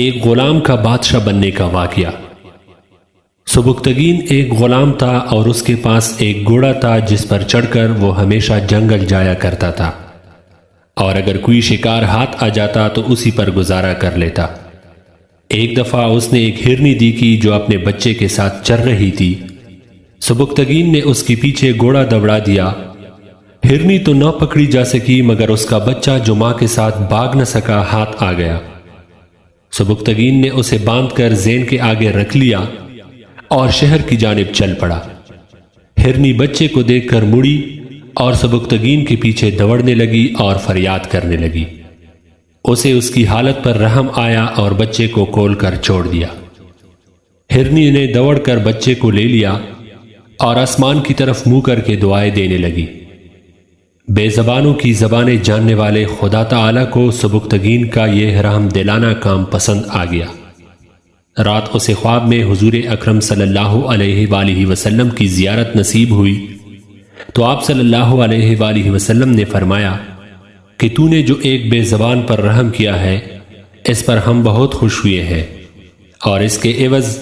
ایک غلام کا بادشاہ بننے کا واقعہ۔ سبکتگین ایک غلام تھا اور اس کے پاس ایک گھوڑا تھا جس پر چڑھ کر وہ ہمیشہ جنگل جایا کرتا تھا، اور اگر کوئی شکار ہاتھ آ جاتا تو اسی پر گزارا کر لیتا۔ ایک دفعہ اس نے ایک ہرنی دیکھی جو اپنے بچے کے ساتھ چر رہی تھی۔ سبکتگین نے اس کے پیچھے گھوڑا دوڑا دیا۔ ہرنی تو نہ پکڑی جا سکی مگر اس کا بچہ جو ماں کے ساتھ بھاگ نہ سکا ہاتھ آ گیا۔ سبکتگین نے اسے باندھ کر زین کے آگے رکھ لیا اور شہر کی جانب چل پڑا۔ ہرنی بچے کو دیکھ کر مڑی اور سبکتگین کے پیچھے دوڑنے لگی اور فریاد کرنے لگی۔ اسے اس کی حالت پر رحم آیا اور بچے کو کھول کر چھوڑ دیا۔ ہرنی نے دوڑ کر بچے کو لے لیا اور آسمان کی طرف منہ کر کے دعائیں دینے لگی۔ بے زبانوں کی زبانیں جاننے والے خدا تعالی کو سبکتگین کا یہ رحم دلانہ کام پسند آ گیا۔ رات اسے خواب میں حضور اکرم صلی اللہ علیہ وآلہ وسلم کی زیارت نصیب ہوئی تو آپ صلی اللہ علیہ وآلہ وسلم نے فرمایا کہ تو نے جو ایک بے زبان پر رحم کیا ہے اس پر ہم بہت خوش ہوئے ہیں، اور اس کے عوض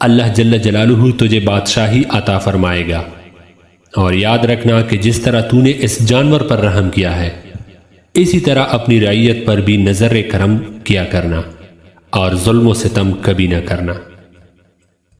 اللہ جل جلالہ تجھے بادشاہی عطا فرمائے گا۔ اور یاد رکھنا کہ جس طرح تو نے اس جانور پر رحم کیا ہے اسی طرح اپنی رعیت پر بھی نظر کرم کیا کرنا، اور ظلم و ستم کبھی نہ کرنا۔